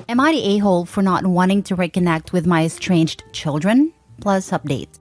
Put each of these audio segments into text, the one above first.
Am I the a-hole for not wanting to reconnect with my estranged children? Plus update.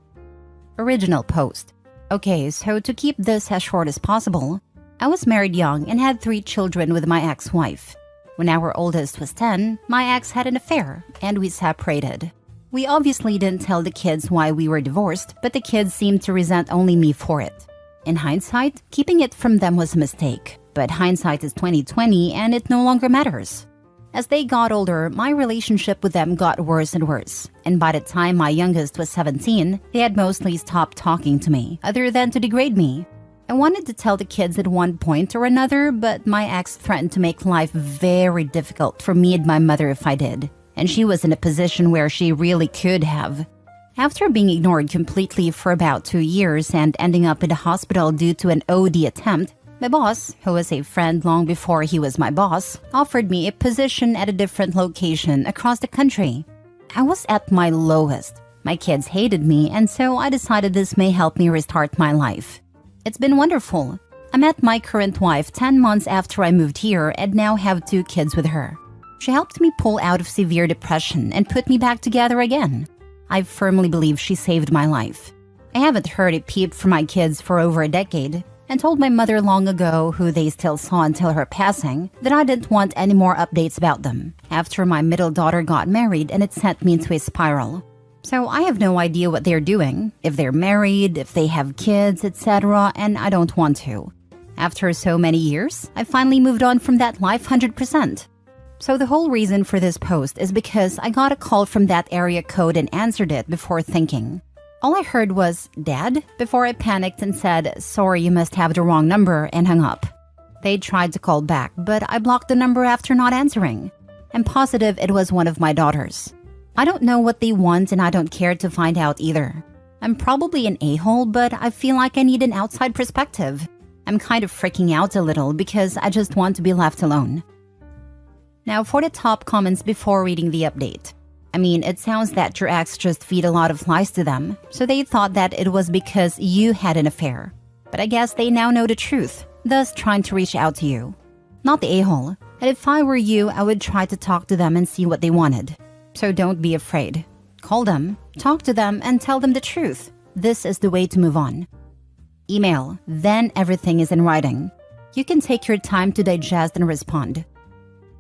Original post. Okay, so to keep this as short as possible, I was married young and had 3 children with my ex-wife. When our oldest was 10, my ex had an affair, and we separated. We obviously didn't tell the kids why we were divorced, but the kids seemed to resent only me for it. In hindsight, keeping it from them was a mistake, but hindsight is 20/20 and it no longer matters. As they got older, my relationship with them got worse and worse, and by the time my youngest was 17, they had mostly stopped talking to me, other than to degrade me. I wanted to tell the kids at one point or another, but my ex threatened to make life very difficult for me and my mother if I did, and she was in a position where she really could have. After being ignored completely for about 2 years and ending up in the hospital due to an OD attempt, my boss, who was a friend long before he was my boss, offered me a position at a different location across the country. I was at my lowest. My kids hated me, and so I decided this may help me restart my life. It's been wonderful. I met my current wife 10 months after I moved here and now have 2 kids with her. She helped me pull out of severe depression and put me back together again. I firmly believe she saved my life. I haven't heard a peep from my kids for over a decade, and told my mother long ago, who they still saw until her passing, that I didn't want any more updates about them after my middle daughter got married, and it sent me into a spiral. So I have no idea what they're doing, if they're married, if they have kids, etc., and I don't want to. After so many years, I finally moved on from that life 100%. So the whole reason for this post is because I got a call from that area code and answered it before thinking. All I heard was, "Dad?" before I panicked and said, "Sorry, you must have the wrong number," and hung up. They tried to call back, but I blocked the number after not answering. I'm positive it was one of my daughters. I don't know what they want and I don't care to find out either. I'm probably an a-hole, but I feel like I need an outside perspective. I'm kind of freaking out a little because I just want to be left alone. Now for the top comments before reading the update. I mean, it sounds that your ex just feed a lot of lies to them, so they thought that it was because you had an affair. But I guess they now know the truth, thus trying to reach out to you. Not the a-hole, and if I were you, I would try to talk to them and see what they wanted. So don't be afraid. Call them, talk to them, and tell them the truth. This is the way to move on. Email, then everything is in writing. You can take your time to digest and respond.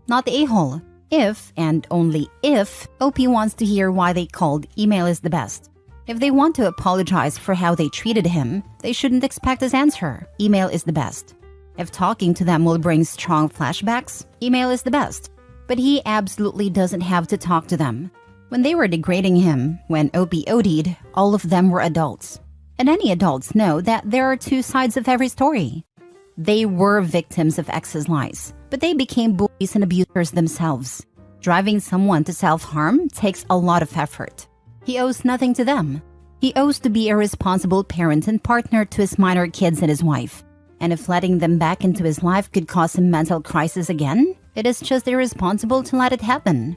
Not the a-hole. If, and only if, OP wants to hear why they called, email is the best. If they want to apologize for how they treated him, they shouldn't expect his answer. Email is the best. If talking to them will bring strong flashbacks, email is the best. But he absolutely doesn't have to talk to them. When they were degrading him, when OP OD'd, all of them were adults. And any adults know that there are 2 sides of every story. They were victims of ex's lies, but they became bullies and abusers themselves. Driving someone to self-harm takes a lot of effort. He owes nothing to them. He owes to be a responsible parent and partner to his minor kids and his wife. And if letting them back into his life could cause a mental crisis again, it is just irresponsible to let it happen.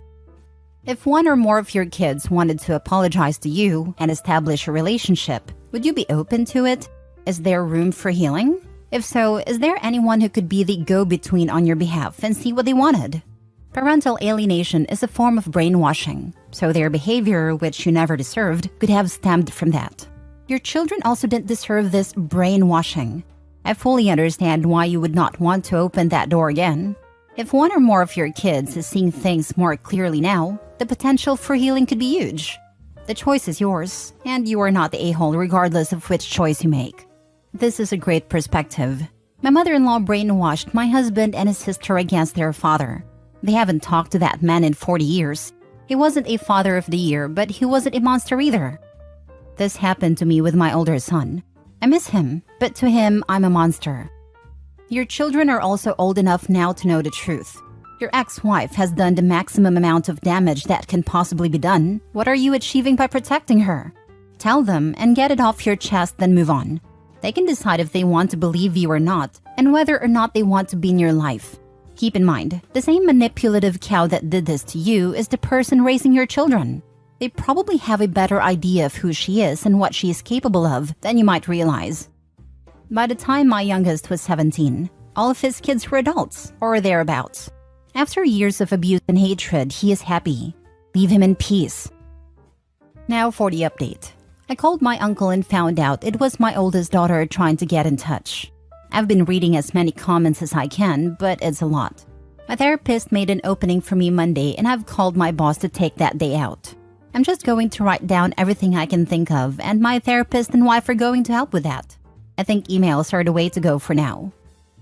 If one or more of your kids wanted to apologize to you and establish a relationship, would you be open to it? Is there room for healing? If so, is there anyone who could be the go-between on your behalf and see what they wanted? Parental alienation is a form of brainwashing, so their behavior, which you never deserved, could have stemmed from that. Your children also didn't deserve this brainwashing. I fully understand why you would not want to open that door again. If one or more of your kids is seeing things more clearly now, the potential for healing could be huge. The choice is yours, and you are not the a-hole regardless of which choice you make. This is a great perspective. My mother-in-law brainwashed my husband and his sister against their father. They haven't talked to that man in 40 years. He wasn't a father of the year, but he wasn't a monster either. This happened to me with my older son. I miss him, but to him, I'm a monster. Your children are also old enough now to know the truth. Your ex-wife has done the maximum amount of damage that can possibly be done. What are you achieving by protecting her? Tell them and get it off your chest, then move on. They can decide if they want to believe you or not, and whether or not they want to be in your life. Keep in mind, the same manipulative cow that did this to you is the person raising your children. They probably have a better idea of who she is and what she is capable of than you might realize. By the time my youngest was 17, all of his kids were adults, or thereabouts. After years of abuse and hatred, he is happy. Leave him in peace. Now for the update. I called my uncle and found out it was my oldest daughter trying to get in touch. I've been reading as many comments as I can, but it's a lot. My therapist made an opening for me Monday and I've called my boss to take that day out. I'm just going to write down everything I can think of, and my therapist and wife are going to help with that. I think emails are the way to go for now.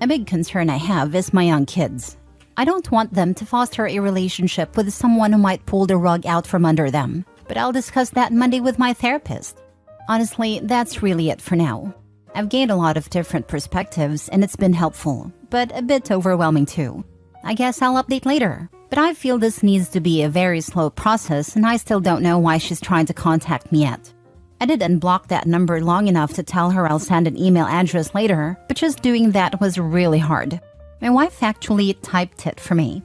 A big concern I have is my young kids. I don't want them to foster a relationship with someone who might pull the rug out from under them, but I'll discuss that Monday with my therapist. Honestly, that's really it for now. I've gained a lot of different perspectives and it's been helpful, but a bit overwhelming too. I guess I'll update later. But I feel this needs to be a very slow process and I still don't know why she's trying to contact me yet. I did unblock that number long enough to tell her I'll send an email address later, but just doing that was really hard. My wife actually typed it for me.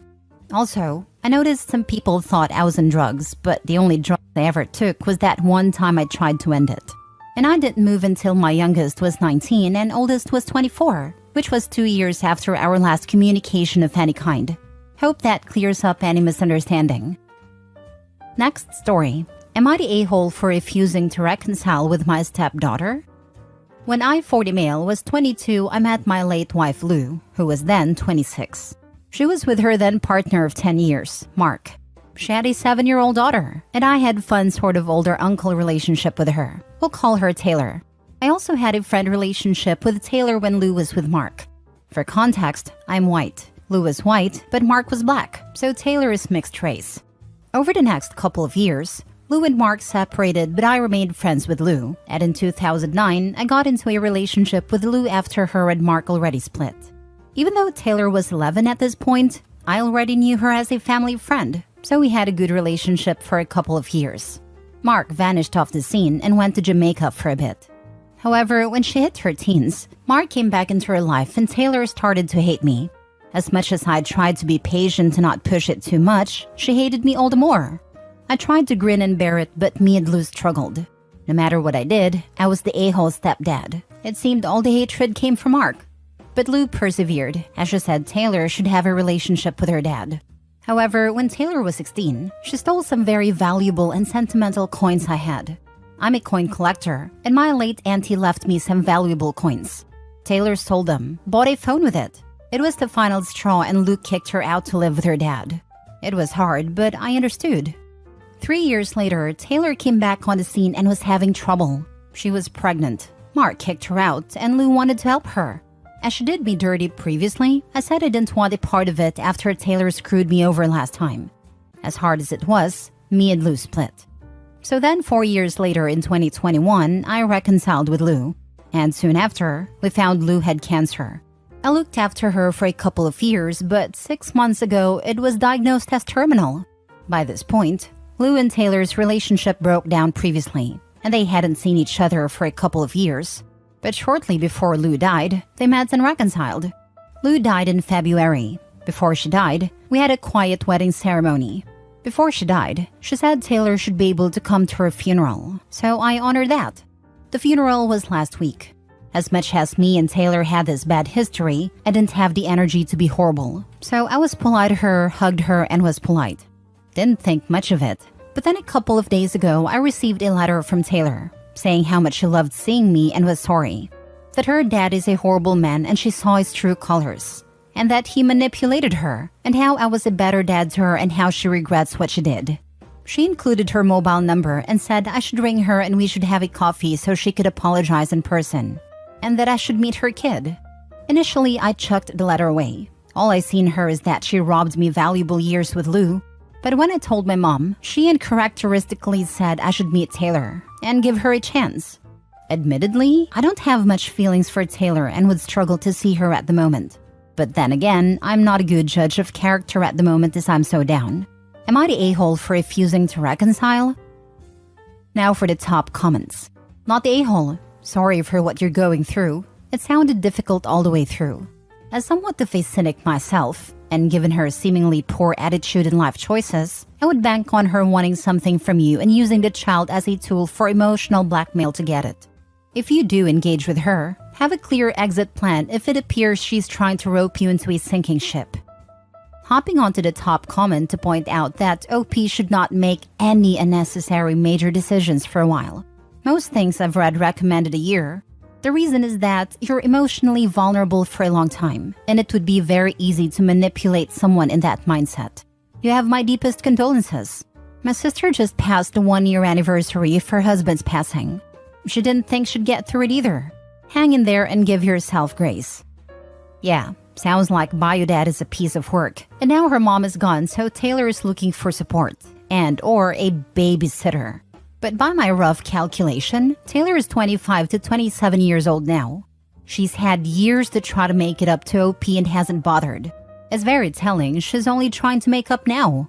Also, I noticed some people thought I was on drugs, but the only drug I ever took was that one time I tried to end it. And I didn't move until my youngest was 19 and oldest was 24, which was 2 years after our last communication of any kind. Hope that clears up any misunderstanding. Next story. Am I the a-hole for refusing to reconcile with my stepdaughter? When I, 40 male, was 22, I met my late wife Lou, who was then 26. She was with her then partner of 10 years, Mark. She had a 7-year-old daughter, and I had fun sort of older uncle relationship with her. We'll call her Taylor. I also had a friend relationship with Taylor when Lou was with Mark. For context, I'm white. Lou was white, but Mark was black, so Taylor is mixed race. Over the next couple of years, Lou and Mark separated, but I remained friends with Lou, and in 2009, I got into a relationship with Lou after her and Mark already split. Even though Taylor was 11 at this point, I already knew her as a family friend, so we had a good relationship for a couple of years. Mark vanished off the scene and went to Jamaica for a bit. However, when she hit her teens, Mark came back into her life and Taylor started to hate me. As much as I tried to be patient and not push it too much, she hated me all the more. I tried to grin and bear it, but me and Lou struggled. No matter what I did, I was the a-hole stepdad. It seemed all the hatred came from Mark. But Lou persevered, as she said Taylor should have a relationship with her dad. However, when Taylor was 16, she stole some very valuable and sentimental coins I had. I'm a coin collector, and my late auntie left me some valuable coins. Taylor sold them, bought a phone with it. It was the final straw and Luke kicked her out to live with her dad. It was hard, but I understood. 3 years later, Taylor came back on the scene and was having trouble. She was pregnant. Mark kicked her out and Lou wanted to help her. As she did me dirty previously, I said I didn't want a part of it after Taylor screwed me over last time. As hard as it was, me and Lou split. So then 4 years later in 2021, I reconciled with Lou. And soon after, we found Lou had cancer. I looked after her for a couple of years, but 6 months ago, it was diagnosed as terminal. By this point, Lou and Taylor's relationship broke down previously, and they hadn't seen each other for a couple of years. But shortly before Lou died, they met and reconciled. Lou died in February. Before she died, we had a quiet wedding ceremony. Before she died, she said Taylor should be able to come to her funeral, so I honored that. The funeral was last week. As much as me and Taylor had this bad history, I didn't have the energy to be horrible, so I was polite to her, hugged her, and was polite. Didn't think much of it. But then a couple of days ago, I received a letter from Taylor, saying how much she loved seeing me and was sorry. That her dad is a horrible man and she saw his true colors. And that he manipulated her, and how I was a better dad to her and how she regrets what she did. She included her mobile number and said I should ring her and we should have a coffee so she could apologize in person. And that I should meet her kid. Initially, I chucked the letter away. All I seen her is that she robbed me valuable years with Lou. But when I told my mom, she uncharacteristically said I should meet Taylor and give her a chance. Admittedly, I don't have much feelings for Taylor and would struggle to see her at the moment. But then again, I'm not a good judge of character at the moment as I'm so down. Am I the a-hole for refusing to reconcile? Now for the top comments. Not the a-hole. Sorry for what you're going through. It sounded difficult all the way through. As somewhat of a cynic myself, and given her seemingly poor attitude and life choices, I would bank on her wanting something from you and using the child as a tool for emotional blackmail to get it. If you do engage with her, have a clear exit plan if it appears she's trying to rope you into a sinking ship. hopping onto the top comment to point out that OP should not make any unnecessary major decisions for a while. Most things I've read recommended a year. The reason is that you're emotionally vulnerable for a long time, and it would be very easy to manipulate someone in that mindset. You have my deepest condolences. My sister just passed the 1-year anniversary of her husband's passing. She didn't think she'd get through it either. Hang in there and give yourself grace. Yeah, sounds like Bio Dad is a piece of work. And now her mom is gone, so Taylor is looking for support and/or a babysitter. But by my rough calculation, Taylor is 25 to 27 years old now. She's had years to try to make it up to OP and hasn't bothered. It's very telling she's only trying to make up now.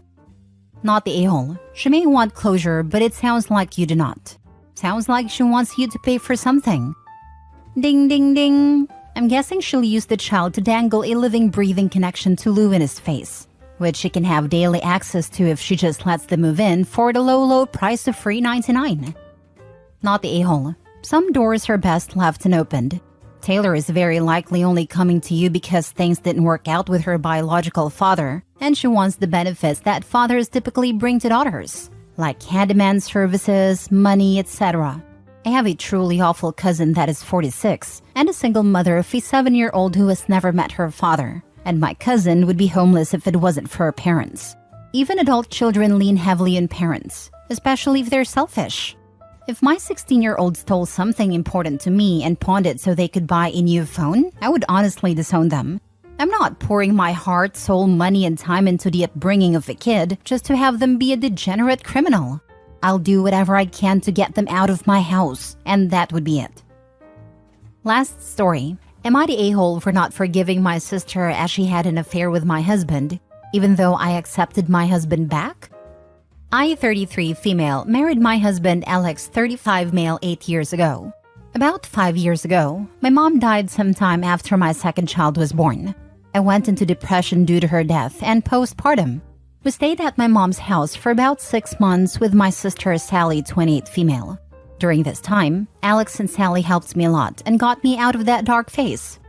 Not the a-hole. She may want closure, but it sounds like you do not. Sounds like she wants you to pay for something. Ding ding ding. I'm guessing she'll use the child to dangle a living, breathing connection to Lou in his face, which she can have daily access to if she just lets them move in for the low price of free $99. Not the a-hole. Some doors are best left unopened. Taylor is very likely only coming to you because things didn't work out with her biological father, and she wants the benefits that fathers typically bring to daughters, like handyman services, money, etc. I have a truly awful cousin that is 46, and a single mother of a 7-year-old who has never met her father, and my cousin would be homeless if it wasn't for her parents. Even adult children lean heavily on parents, especially if they're selfish. If my 16-year-old stole something important to me and pawned it so they could buy a new phone, I would honestly disown them. I'm not pouring my heart, soul, money, and time into the upbringing of a kid just to have them be a degenerate criminal. I'll do whatever I can to get them out of my house, and that would be it. Last story. Am I the a-hole for not forgiving my sister as she had an affair with my husband, even though I accepted my husband back? I, 33 female, married my husband Alex, 35 male, 8 years ago. About 5 years ago, my mom died sometime after my second child was born. I went into depression due to her death and postpartum. We stayed at my mom's house for about 6 months with my sister Sally, 28 female. During this time, Alex and Sally helped me a lot and got me out of that dark phase.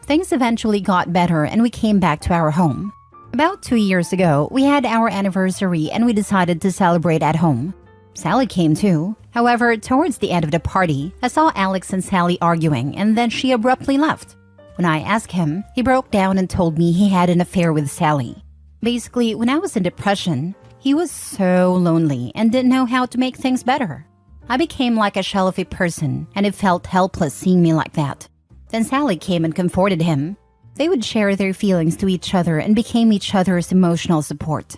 Things eventually got better and we came back to our home. About 2 years ago, we had our anniversary and we decided to celebrate at home. Sally came too. However, towards the end of the party, I saw Alex and Sally arguing and then she abruptly left. When I asked him, he broke down and told me he had an affair with Sally. Basically, when I was in depression, he was so lonely and didn't know how to make things better. I became like a shell of a person and it felt helpless seeing me like that. Then Sally came and comforted him. They would share their feelings to each other and became each other's emotional support.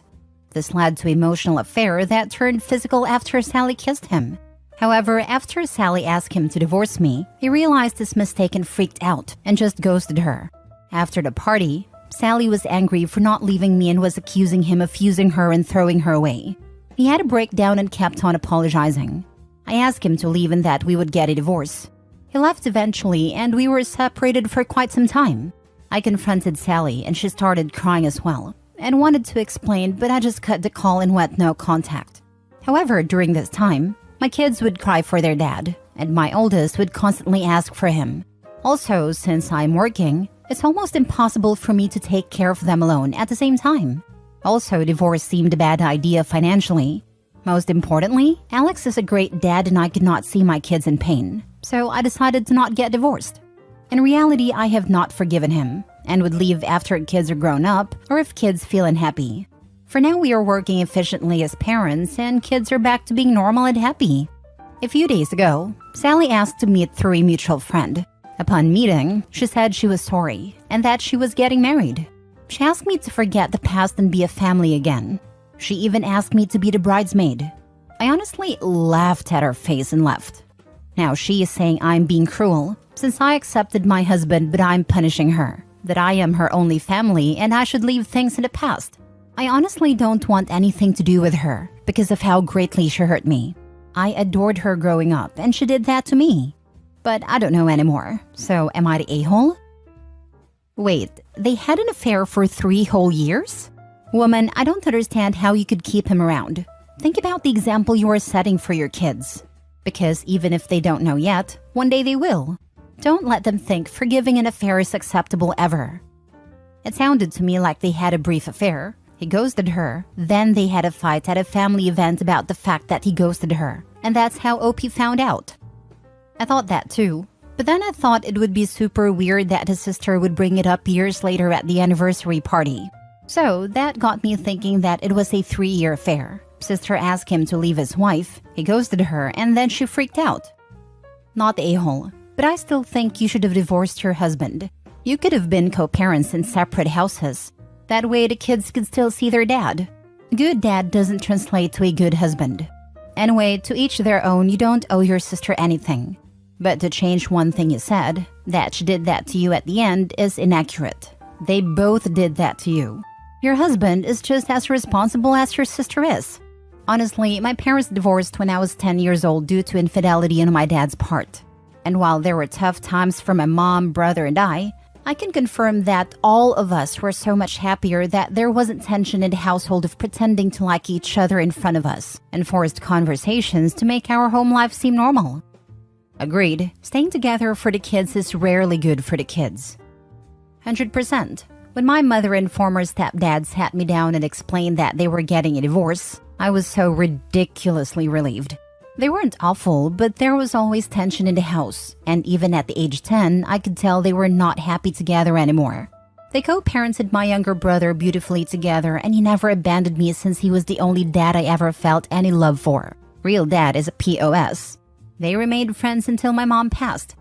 This led to an emotional affair that turned physical after Sally kissed him. However, after Sally asked him to divorce me, he realized his mistake and freaked out and just ghosted her. After the party, Sally was angry for not leaving me and was accusing him of using her and throwing her away. He had a breakdown and kept on apologizing. I asked him to leave and that we would get a divorce. He left eventually and we were separated for quite some time. I confronted Sally and she started crying as well and wanted to explain, but I just cut the call and went no contact. However, during this time, my kids would cry for their dad and my oldest would constantly ask for him. Also, since I'm working, it's almost impossible for me to take care of them alone at the same time. Also, divorce seemed a bad idea financially. Most importantly, Alex is a great dad and I could not see my kids in pain, so I decided to not get divorced. In reality, I have not forgiven him and would leave after kids are grown up or if kids feel unhappy. For now, we are working efficiently as parents and kids are back to being normal and happy. A few days ago, Sally asked to meet through a mutual friend. Upon meeting, she said she was sorry and that she was getting married. She asked me to forget the past and be a family again. She even asked me to be the bridesmaid. I honestly laughed at her face and left. Now she is saying I'm being cruel since I accepted my husband but I'm punishing her, that I am her only family and I should leave things in the past. I honestly don't want anything to do with her because of how greatly she hurt me. I adored her growing up and she did that to me. But I don't know anymore, so am I the a-hole? Wait, they had an affair for 3 whole years? Woman, I don't understand how you could keep him around. Think about the example you are setting for your kids. Because even if they don't know yet, one day they will. Don't let them think forgiving an affair is acceptable ever. It sounded to me like they had a brief affair. He ghosted her, then they had a fight at a family event about the fact that he ghosted her, and that's how OP found out. I thought that too, but then I thought it would be super weird that his sister would bring it up years later at the anniversary party. So that got me thinking that it was a 3-year affair. Sister asked him to leave his wife, he ghosted her, and then she freaked out. Not the a-hole, but I still think you should have divorced your husband. You could have been co-parents in separate houses. That way the kids could still see their dad. Good dad doesn't translate to a good husband. Anyway, to each their own, you don't owe your sister anything. But to change one thing you said, that she did that to you at the end, is inaccurate. They both did that to you. Your husband is just as responsible as your sister is. Honestly, my parents divorced when I was 10 years old due to infidelity on my dad's part. And while there were tough times for my mom, brother, and I can confirm that all of us were so much happier that there wasn't tension in the household of pretending to like each other in front of us and forced conversations to make our home life seem normal. Agreed, staying together for the kids is rarely good for the kids. 100%. When my mother and former stepdad sat me down and explained that they were getting a divorce, I was so ridiculously relieved. They weren't awful, but there was always tension in the house, and even at the age 10, I could tell they were not happy together anymore. They co-parented my younger brother beautifully together, and he never abandoned me since he was the only dad I ever felt any love for. Real dad is a POS. They remained friends until my mom passed.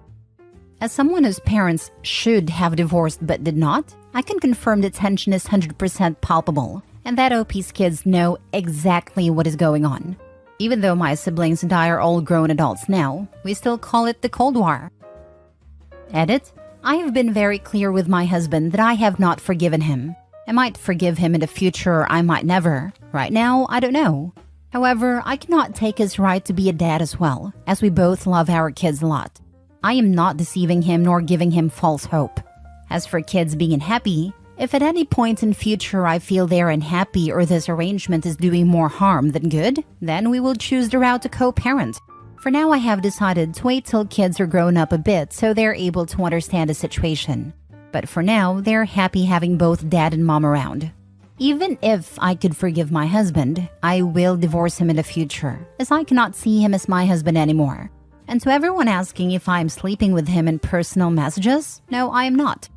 As someone whose parents should have divorced but did not, I can confirm the tension is 100% palpable, and that OP's kids know exactly what is going on. Even though my siblings and I are all grown adults now, we still call it the Cold War. Edit: I have been very clear with my husband that I have not forgiven him. I might forgive him in the future, or I might never. Right now, I don't know. However, I cannot take his right to be a dad as well, as we both love our kids a lot. I am not deceiving him nor giving him false hope. As for kids being unhappy, if at any point in future I feel they're unhappy or this arrangement is doing more harm than good, then we will choose the route to co-parent. For now, I have decided to wait till kids are grown up a bit so they're able to understand the situation. But for now, they're happy having both dad and mom around. Even if I could forgive my husband, I will divorce him in the future, as I cannot see him as my husband anymore. And to everyone asking if I'm sleeping with him in personal messages, no, I am not.